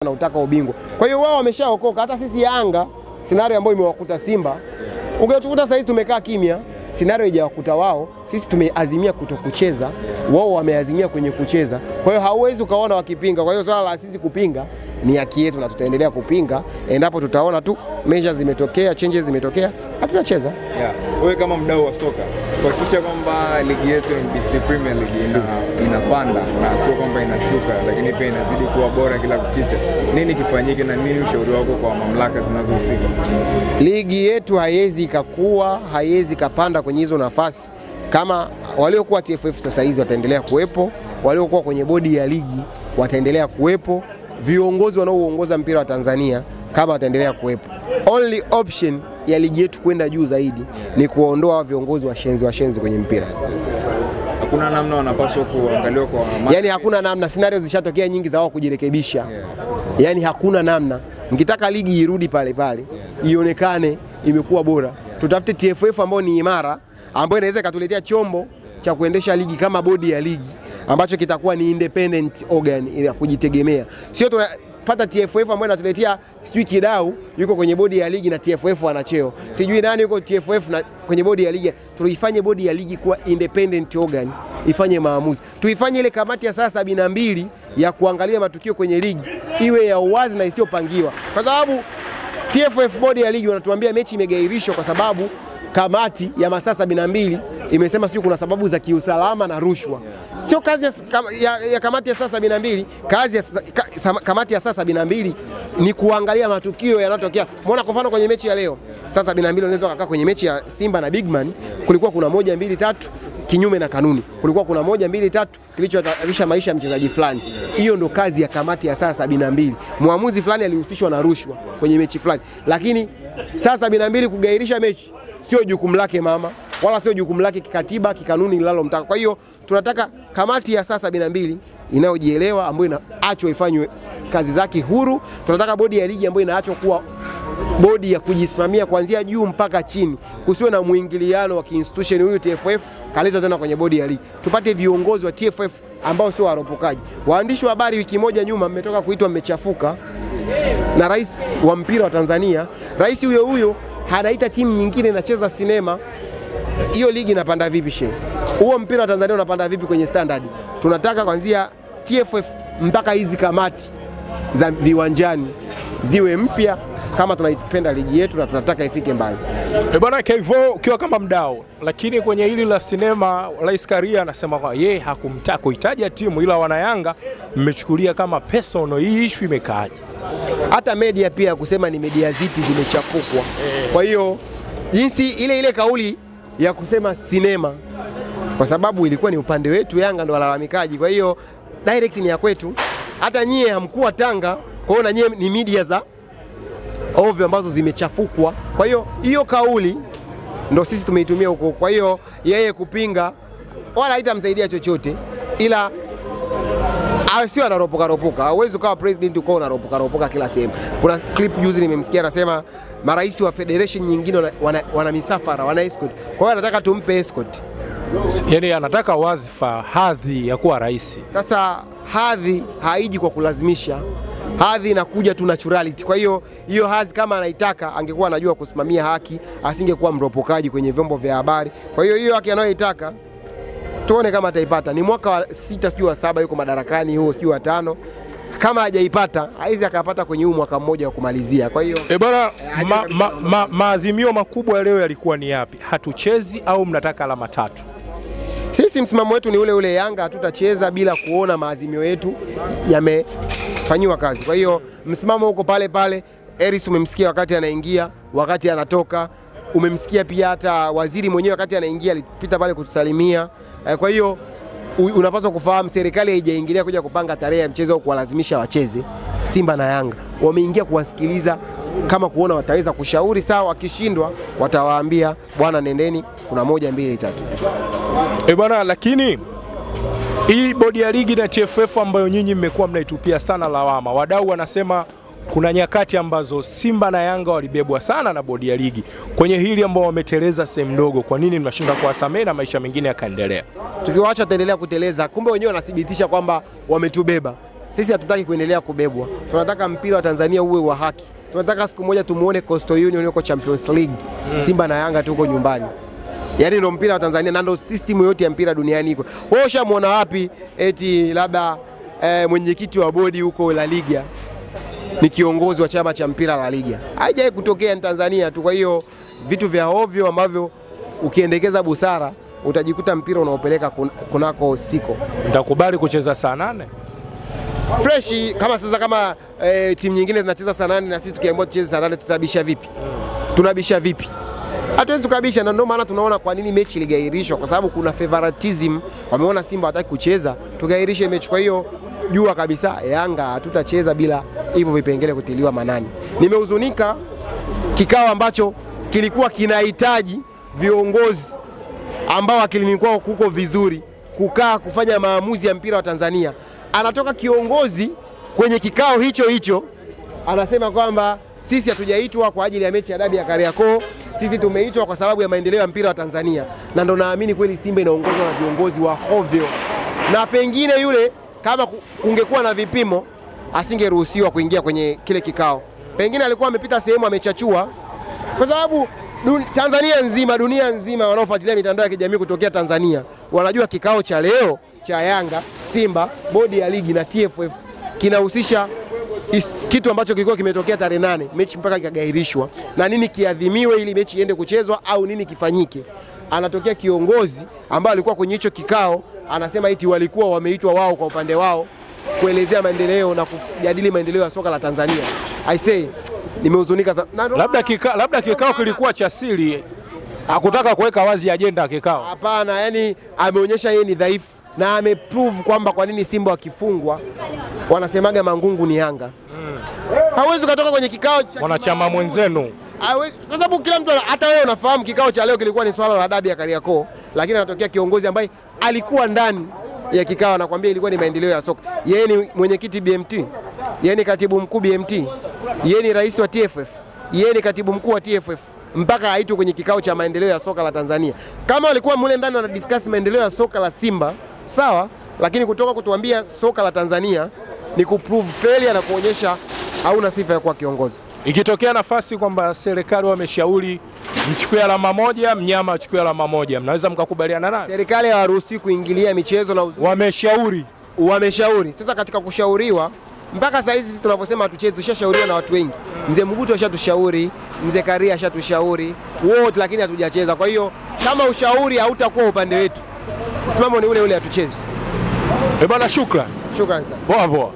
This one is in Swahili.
na utaka ubingwa. Kwa hiyo wao wameshaokoka. Hata sisi Yanga scenario ambayo imewakuta Simba, ungetukuta sasa hizi tumekaa kimya, scenario haijawakuta wao, sisi tumeazimia kutokucheza, wao wameazimia kwenye kucheza. Kwa hiyo hauwezi ukaona wakipinga. Kwa hiyo swala la sisi kupinga ni haki yetu na tutaendelea kupinga endapo tutaona tu measures zimetokea, changes zimetokea, hatutacheza. Wewe kama mdau wa soka, kuhakikisha kwamba ligi yetu NBC Premier League inapanda na sio kwamba inashuka, lakini pia inazidi kuwa bora kila kukicha, nini kifanyike na nini ushauri wako kwa mamlaka zinazohusika? Ligi yetu haiwezi ikakua, haiwezi kapanda kwenye hizo nafasi kama waliokuwa TFF sasa hizi wataendelea kuwepo, waliokuwa kwenye bodi ya ligi wataendelea kuwepo, viongozi wanaoongoza mpira wa Tanzania kama wataendelea kuwepo. Only option ya ligi yetu kwenda juu zaidi ni kuondoa viongozi washenzi kwenye mpira. Hakuna namna wanapaswa kuangaliwa kwa yani hakuna namna, scenario zishatokea nyingi za wao kujirekebisha. Yani hakuna namna. Mkitaka ligi irudi pale pale, ionekane imekuwa bora, tutafute TFF ambao ni imara, ambayo inaweza katuletea chombo cha kuendesha ligi kama bodi ya ligi ambacho kitakuwa ni independent organ ya kujitegemea. Sio tunapata TFF ambayo inatuletea sijui Kidau yuko kwenye bodi ya ligi na TFF ana cheo, sijui nani yuko TFF na kwenye bodi ya ligi. Tuifanye bodi ya ligi kuwa independent organ, ifanye maamuzi. Tuifanye ile kamati ya saa 72 ya kuangalia matukio kwenye ligi iwe ya uwazi na isiyopangiwa, kwa sababu TFF bodi ya ligi wanatuambia mechi imegairishwa kwa sababu kamati ya masaa 72 imesema sio kuna sababu za kiusalama na rushwa. Sio kazi ya kamati ya saa 72, kazi ya kamati ya saa 72 ni kuangalia matukio yanayotokea. Muona kwa mfano kwenye mechi ya leo, saa 72 unaweza kukaa kwenye mechi ya Simba na Bigman, kulikuwa kuna 1 2 3 kinyume na kanuni. Kulikuwa kuna 1 2 3 kilichohatarisha maisha ya mchezaji fulani. Hiyo ndo kazi ya kamati ya saa 72. Muamuzi fulani alihusishwa na rushwa kwenye mechi fulani. Lakini saa 72 kugairisha mechi sio jukumu lake mama, wala sio jukumu lake kikatiba, kikanuni linalomtaka. Kwa hiyo tunataka kamati ya saa 72 inayojielewa, ambayo inaachwa ifanywe kazi zake huru. Tunataka bodi ya ligi ambayo inaachwa kuwa bodi ya kujisimamia kuanzia juu mpaka chini, kusiwe na muingiliano wa kiinstitution. Huyu TFF kaleta tena kwenye bodi ya ligi. Tupate viongozi wa TFF ambao sio waropokaji. Waandishi wa habari wiki moja nyuma mmetoka kuitwa mmechafuka na rais wa mpira wa Tanzania. Rais huyo anaita timu nyingine inacheza sinema. Hiyo ligi inapanda vipi shehe? Huo mpira wa Tanzania unapanda vipi kwenye standard? Tunataka kuanzia TFF mpaka hizi kamati za viwanjani ziwe mpya kama tunaipenda ligi yetu na tunataka ifike mbali. Bwana Kevo, ukiwa kama mdau, lakini kwenye hili la sinema Rais Karia anasema kwa yeye hakumtaka kuitaja timu, ila wana Yanga mmechukulia kama personal. Hii issue imekaaje? Hata media pia kusema ni media zipi zimechafukwa. Kwa hiyo jinsi ile kauli ya kusema sinema, kwa sababu ilikuwa ni upande wetu, Yanga ndo walalamikaji, kwa hiyo direct ni ya kwetu. Hata nyie hamkuwa Tanga, kwa hiyo na nyie ni media za ovyo ambazo zimechafukwa. Kwa hiyo hiyo kauli ndo sisi tumeitumia huko. Kwa hiyo yeye kupinga wala haitamsaidia chochote, ila sio anaropoka. Hauwezi ukawa president uko unaropoka kila sehemu. Kuna clip juzi nimemsikia anasema marais wa federation nyingine wana misafara, wana escort. Kwa hiyo anataka tumpe escort. Yaani anataka wadhifa, hadhi ya kuwa rais. Sasa hadhi haiji kwa kulazimisha. Hadhi inakuja tu naturality. Kwa hiyo hadhi kama anaitaka angekuwa anajua kusimamia haki, asingekuwa mropokaji kwenye vyombo vya habari. Kwa hiyo haki anayoitaka tuone kama ataipata. Ni mwaka wa 6 sijui wa 7 yuko madarakani, huo sijui wa 5. Kama hajaipata, haizi akapata kwenye huu mwaka mmoja wa kumalizia. Kwa hiyo bwana, maadhimio makubwa leo yalikuwa ni yapi? Hatuchezi au mnataka alama 3? Sisi msimamo wetu ni ule Yanga hatutacheza bila kuona maazimio yetu yamefanywa kazi. Kwa hiyo msimamo huko pale pale. Eris umemsikia wakati anaingia, wakati anatoka. Umemsikia pia hata waziri mwenyewe wakati anaingia alipita pale kutusalimia. Kwa hiyo unapaswa kufahamu serikali haijaingilia kuja kupanga tarehe ya mchezo au kuwalazimisha wacheze. Simba na Yanga wameingia kuwasikiliza, kama kuona wataweza kushauri sawa, wakishindwa watawaambia bwana nendeni, kuna 1 2 3. Bwana, lakini hii bodi ya ligi na TFF ambayo nyinyi mmekuwa mnaitupia sana lawama, wadau wanasema kuna nyakati ambazo Simba na Yanga walibebwa sana na bodi ya ligi. Kwenye hili ambao wameteleza sehemu ndogo, kwa nini mnashinda kuwasamehe na maisha mengine yakaendelea? Tukiwaacha taendelea kuteleza, kumbe wenyewe wanathibitisha kwamba wametubeba. Sisi hatutaki kuendelea kubebwa. Tunataka mpira wa Tanzania uwe wa haki. Tunataka siku moja tumuone Coastal Union yuko Champions League. Simba na Yanga tuko nyumbani. Yaani ndio mpira wa Tanzania na ndio system yote ya mpira duniani iko. Wewe ushamuona wapi eti labda mwenyekiti wa bodi huko La Liga ni kiongozi wa chama cha mpira La Liga? Haijawahi kutokea ni Tanzania tu. Kwa hiyo vitu vya ovyo ambavyo ukiendekeza busara utajikuta mpira unaopeleka kunako siko. Nitakubali kucheza saa 8 fresh kama sasa, kama timu nyingine zinacheza saa 8 na sisi tukiambiwa tucheze saa 8 tutabisha vipi? Tunabisha vipi? Hatuwezi kubisha, na ndio maana tunaona kwa nini mechi iligairishwa, kwa sababu kuna favoritism. Wameona Simba hataki kucheza, tugairishe mechi. Kwa hiyo jua kabisa Yanga hatutacheza bila hivyo vipengele kutiliwa manani. Nimehuzunika kikao ambacho kilikuwa kinahitaji viongozi ambao akilini kwao kuko vizuri kukaa kufanya maamuzi ya mpira wa Tanzania. Anatoka kiongozi kwenye kikao hicho anasema kwamba sisi hatujaitwa kwa ajili ya mechi ya dabi ya Kariakoo, sisi tumeitwa kwa sababu ya maendeleo ya mpira wa Tanzania. Na ndo naamini kweli Simba inaongozwa na viongozi wa hovyo, na pengine yule kama kungekuwa na vipimo asingeruhusiwa kuingia kwenye kile kikao. Pengine alikuwa amepita sehemu amechachua, kwa sababu Tanzania nzima, dunia nzima wanaofuatilia mitandao ya kijamii kutokea Tanzania wanajua kikao cha leo cha Yanga, Simba, bodi ya ligi na TFF kinahusisha kitu ambacho kilikuwa kimetokea tarehe 8, mechi mpaka ikagairishwa, na nini kiadhimiwe ili mechi iende kuchezwa au nini kifanyike. Anatokea kiongozi ambaye alikuwa kwenye hicho kikao anasema eti walikuwa wameitwa wao kwa upande wao kuelezea maendeleo na kujadili maendeleo ya soka la Tanzania. I say nimehuzunika sana. Labda kikao kilikuwa cha siri, hakutaka kuweka wazi agenda ya kikao. Hapana, yani ameonyesha yeye ni dhaifu na ameprove kwamba kwa nini Simba wakifungwa wanasemaga mangungu ni Yanga. Hawezi kutoka kwenye kikao cha wanachama mwenzenu. Kwa sababu kila mtu, hata wewe unafahamu kikao cha leo kilikuwa ni swala la dabi ya Kariakoo, lakini anatokea kiongozi ambaye alikuwa ndani ya kikao anakuambia ilikuwa ni maendeleo ya soka. Yeye ni mwenyekiti BMT, yeye ni katibu mkuu BMT, yeye ni rais wa TFF, yeye ni katibu mkuu wa TFF, mpaka aitwe kwenye kikao cha maendeleo ya soka la Tanzania. Kama walikuwa mule ndani wana discuss maendeleo ya soka la Simba, sawa, lakini kutoka kutuambia soka la Tanzania ni kuprove failure na kuonyesha hauna sifa ya kuwa kiongozi. Ikitokea nafasi kwamba serikali wameshauri mchukue alama moja, mnyama achukue alama moja, mnaweza mkakubaliana naye? Serikali hawaruhusi kuingilia michezo na wameshauri. Sasa katika kushauriwa, mpaka sasa hizi sisi tunavyosema hatuchezi, tushashauriwa na watu wengi. Mzee Mguto ashatushauri, Mzee Karia ashatushauri, wote, lakini hatujacheza. Kwa hiyo kama ushauri hautakuwa upande wetu, msimamo ni ule ule, hatuchezi. Bwana, shukrani. Shukrani sana. Poa.